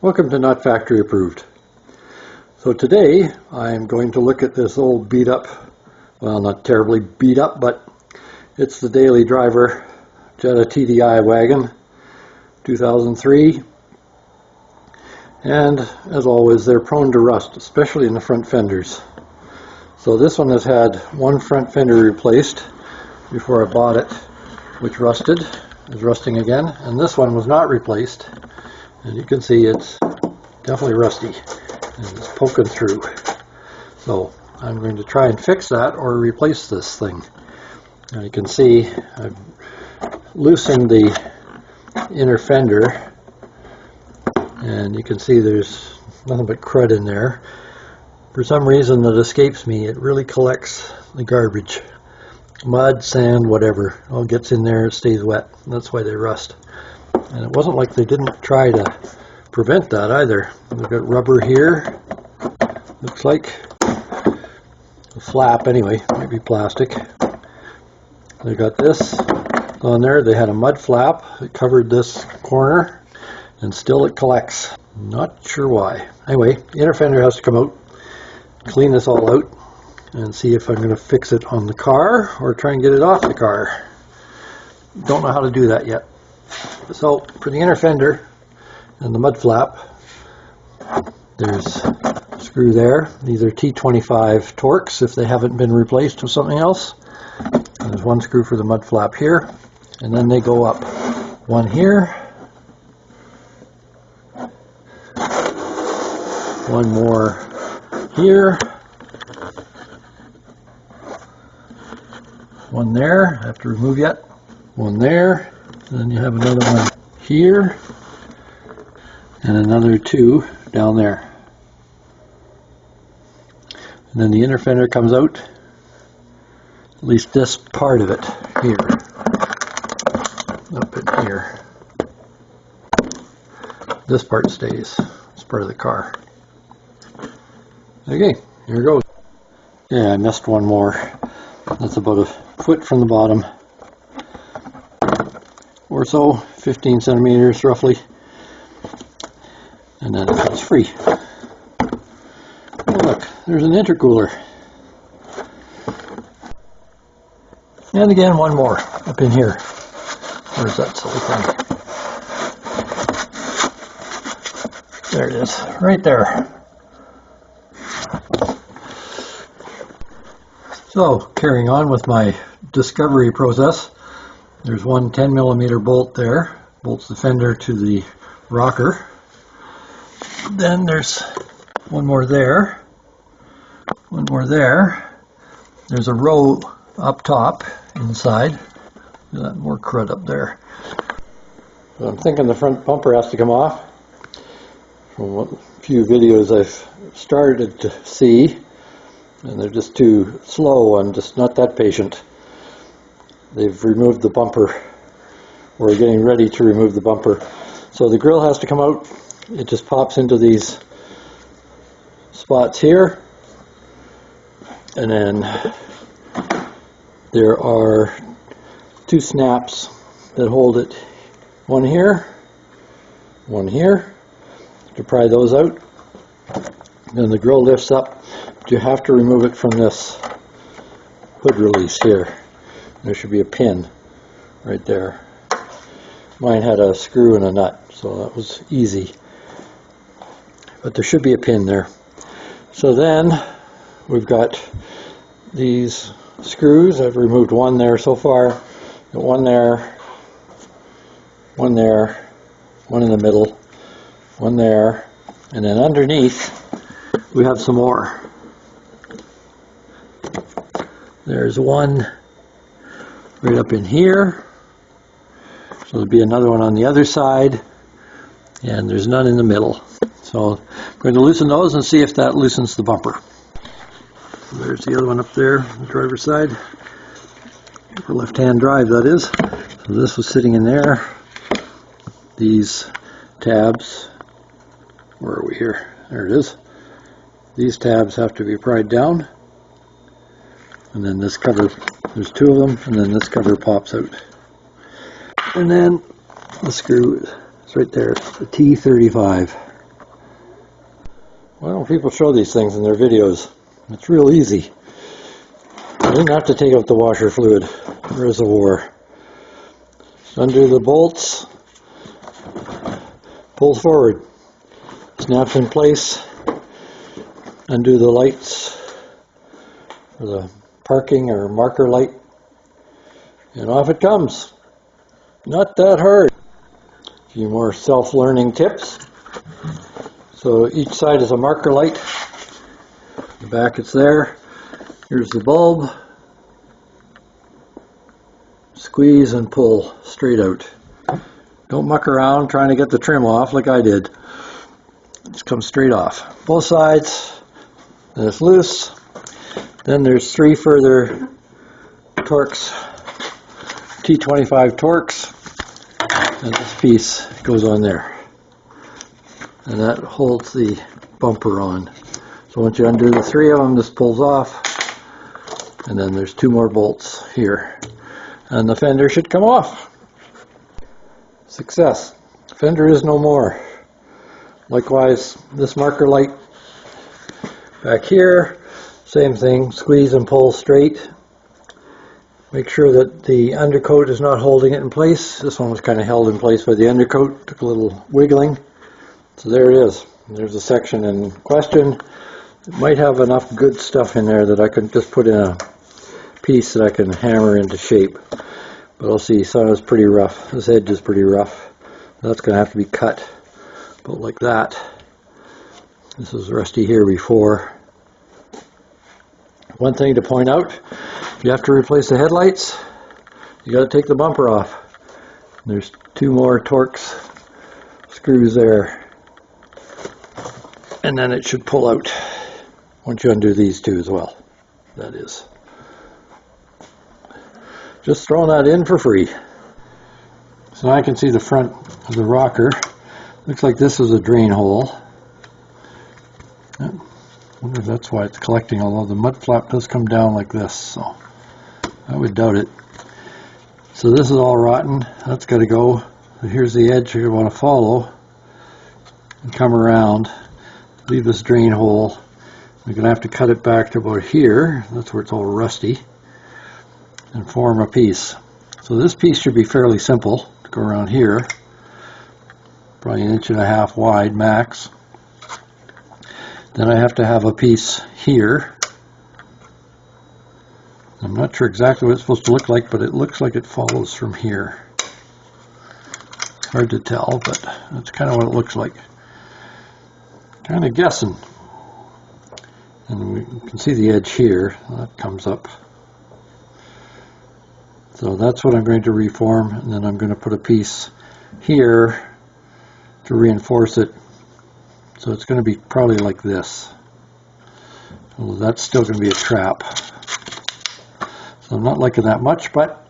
Welcome to Not Factory Approved. So today I'm going to look at this old beat up, well, not terribly beat up, but it's the daily driver Jetta TDI wagon 2003, and as always they're prone to rust, especially in the front fenders. So this one has had one front fender replaced before I bought it, which rusted, is rusting again, and this one was not replaced. And you can see it's definitely rusty and it's poking through. So I'm going to try and fix that or replace this thing. Now you can see I've loosened the inner fender and you can see there's nothing but crud in there. For some reason that escapes me, it really collects the garbage. Mud, sand, whatever. It all gets in there, it stays wet. That's why they rust. And it wasn't like they didn't try to prevent that either. They've got rubber here, looks like a flap anyway, might be plastic. They got this on there. They had a mud flap that covered this corner and still it collects. Not sure why. Anyway, the inner fender has to come out, clean this all out and see if I'm going to fix it on the car or try and get it off the car. Don't know how to do that yet. So for the inner fender and the mud flap, there's a screw there. These are T25 Torx if they haven't been replaced with something else. And there's one screw for the mud flap here, and then they go up. One here, one more here, one there, I have to remove yet, one there. And then you have another one here and another two down there. And then the inner fender comes out, at least this part of it here, up in here. This part stays, it's part of the car. Okay, here goes. Yeah, I missed one more. That's about a foot from the bottom or so, 15 centimeters roughly, and then it's free. Oh look, there's an intercooler, and again one more up in here. Where's that silly thing? There it is, right there. So carrying on with my discovery process, there's one 10mm bolt there, bolts the fender to the rocker. Then there's one more there, one more there. There's a row up top inside. Got more crud up there. So I'm thinking the front bumper has to come off. From what few videos I've started to see, and they're just too slow. I'm just not that patient. They've removed the bumper, or getting ready to remove the bumper. So the grill has to come out. It just pops into these spots here. And then there are two snaps that hold it. One here, to pry those out. Then the grill lifts up. But you have to remove it from this hood release here. There should be a pin right there. Mine had a screw and a nut, so that was easy. But there should be a pin there. So then we've got these screws. I've removed one there so far. Got one there, one there, one in the middle, one there, and then underneath we have some more. There's one right up in here, so there'll be another one on the other side, and there's none in the middle. So I'm going to loosen those and see if that loosens the bumper. There's the other one up there, the driver's side, for left-hand drive that is. So this was sitting in there. These tabs, where are we here? There it is. These tabs have to be pried down, and then this cover, there's two of them, and then this cover pops out. And then the screw is right there, it's the T35. Why don't people show these things in their videos? It's real easy. I didn't have to take out the washer fluid reservoir. Undo the bolts, pull forward, snaps in place, undo the lights for the parking or marker light, and off it comes. Not that hard. A few more self-learning tips. So each side is a marker light. The back it's there. Here's the bulb. Squeeze and pull straight out. Don't muck around trying to get the trim off like I did. Just come straight off. Both sides. Then it's loose. Then there's 3 further Torx, T25 Torx, and this piece goes on there. And that holds the bumper on. So once you undo the 3 of them, this pulls off. And then there's 2 more bolts here. And the fender should come off. Success. Fender is no more. Likewise, this marker light back here, same thing. Squeeze and pull straight. Make sure that the undercoat is not holding it in place. This one was kind of held in place by the undercoat. Took a little wiggling. So there it is. There's the section in question. It might have enough good stuff in there that I can just put in a piece that I can hammer into shape. But I'll see. Some is pretty rough. This edge is pretty rough. That's going to have to be cut. But like that. This was rusty here before. One thing to point out, if you have to replace the headlights, you got to take the bumper off. There's 2 more Torx screws there. And then it should pull out once you undo these 2 as well. That is. Just throwing that in for free. So now I can see the front of the rocker. Looks like this is a drain hole. I wonder if that's why it's collecting, although the mud flap does come down like this, so I would doubt it. So this is all rotten. That's got to go. So here's the edge you want to follow and come around. Leave this drain hole. We're going to have to cut it back to about here. That's where it's all rusty. And form a piece. So this piece should be fairly simple to go around here. Probably 1.5 inches wide max. Then I have to have a piece here. I'm not sure exactly what it's supposed to look like, but it looks like it follows from here. It's hard to tell, but that's kind of what it looks like. Kind of guessing. And we can see the edge here. That comes up. So that's what I'm going to reform, and then I'm going to put a piece here to reinforce it. So it's going to be probably like this. Well, that's still going to be a trap. So I'm not liking that much, but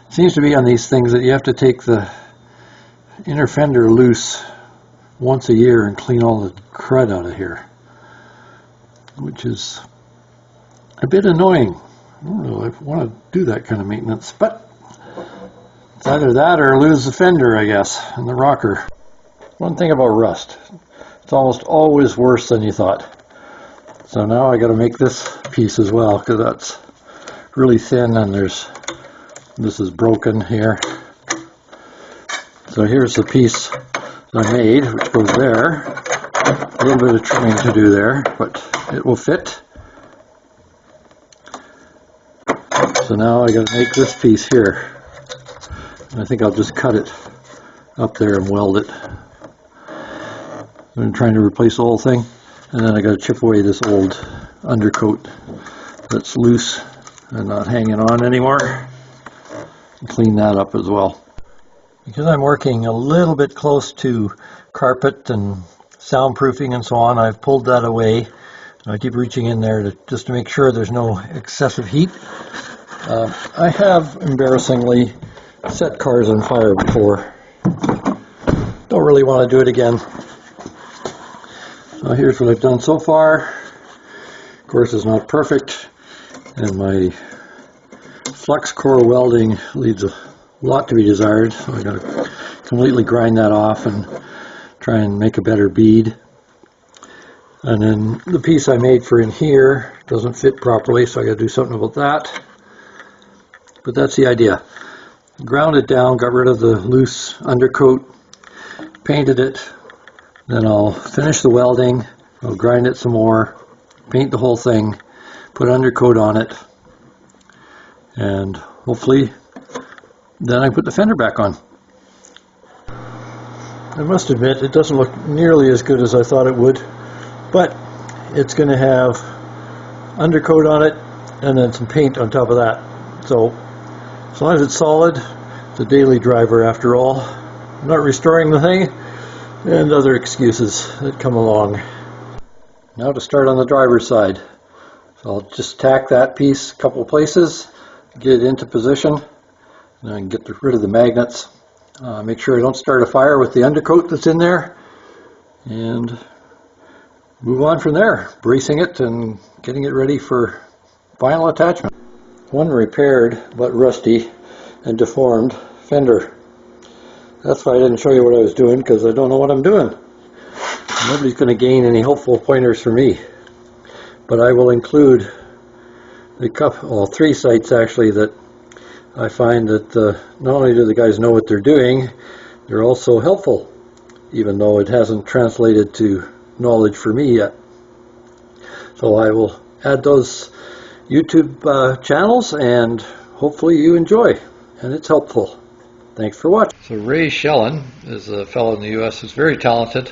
it seems to be on these things that you have to take the inner fender loose once a year and clean all the crud out of here, which is a bit annoying. I don't really want to do that kind of maintenance, but it's either that or lose the fender, I guess, and the rocker. One thing about rust, it's almost always worse than you thought. So now I got to make this piece as well, because that's really thin and this is broken here. So here's the piece that I made, which goes there. A little bit of trimming to do there, but it will fit. So now I got to make this piece here. And I think I'll just cut it up there and weld it. I'm trying to replace the whole thing, and then I got to chip away this old undercoat that's loose and not hanging on anymore, and clean that up as well. Because I'm working a little bit close to carpet and soundproofing and so on, I've pulled that away, and I keep reaching in there just to make sure there's no excessive heat. I have embarrassingly set cars on fire before. Don't really want to do it again. So here's what I've done so far. Of course, it's not perfect, and my flux core welding leaves a lot to be desired. So I'm going to completely grind that off and try and make a better bead. And then the piece I made for in here doesn't fit properly, so I got to do something about that. But that's the idea. Ground it down, got rid of the loose undercoat, painted it, then I'll finish the welding, I'll grind it some more, paint the whole thing, put undercoat on it, and hopefully then I put the fender back on. I must admit it doesn't look nearly as good as I thought it would, but it's going to have undercoat on it and then some paint on top of that. So as long as it's solid, it's a daily driver after all. I'm not restoring the thing, and other excuses that come along. Now to start on the driver's side. So I'll just tack that piece a couple of places, get it into position, and then get rid of the magnets. Make sure I don't start a fire with the undercoat that's in there, and move on from there, bracing it and getting it ready for final attachment. One repaired but rusty and deformed fender. That's why I didn't show you what I was doing, because I don't know what I'm doing. Nobody's going to gain any helpful pointers from me. But I will include three sites actually that I find that not only do the guys know what they're doing, they're also helpful, even though it hasn't translated to knowledge for me yet. So I will add those YouTube channels, and hopefully you enjoy and it's helpful. Thanks for watching. So Ray Shellen is a fellow in the US who's very talented.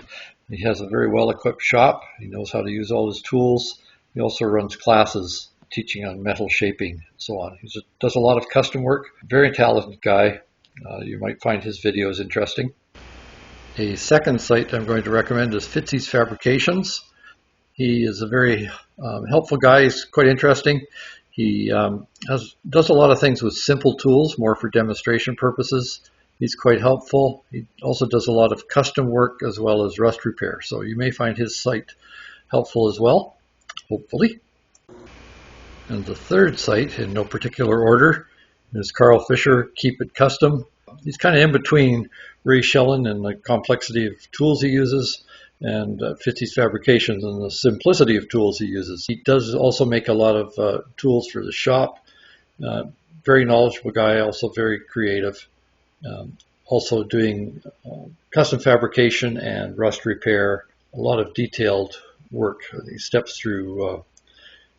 He has a very well-equipped shop. He knows how to use all his tools. He also runs classes teaching on metal shaping and so on. He does a lot of custom work. Very talented guy. You might find his videos interesting. A second site I'm going to recommend is Fitzy's Fabrications. He is a very helpful guy. He's quite interesting. He does a lot of things with simple tools, more for demonstration purposes. He's quite helpful. He also does a lot of custom work as well as rust repair. So you may find his site helpful as well, hopefully. And the third site, in no particular order, is Carl Fisher, Keep It Custom. He's kind of in between Ray Shellen and the complexity of tools he uses, and Fitzy's Fabrications and the simplicity of tools he uses. He does also make a lot of tools for the shop. Very knowledgeable guy, also very creative. Also doing custom fabrication and rust repair, a lot of detailed work. He steps through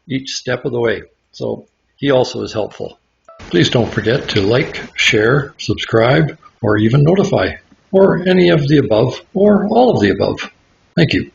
each step of the way. So he also is helpful. Please don't forget to like, share, subscribe, or even notify, or any of the above, or all of the above. Thank you.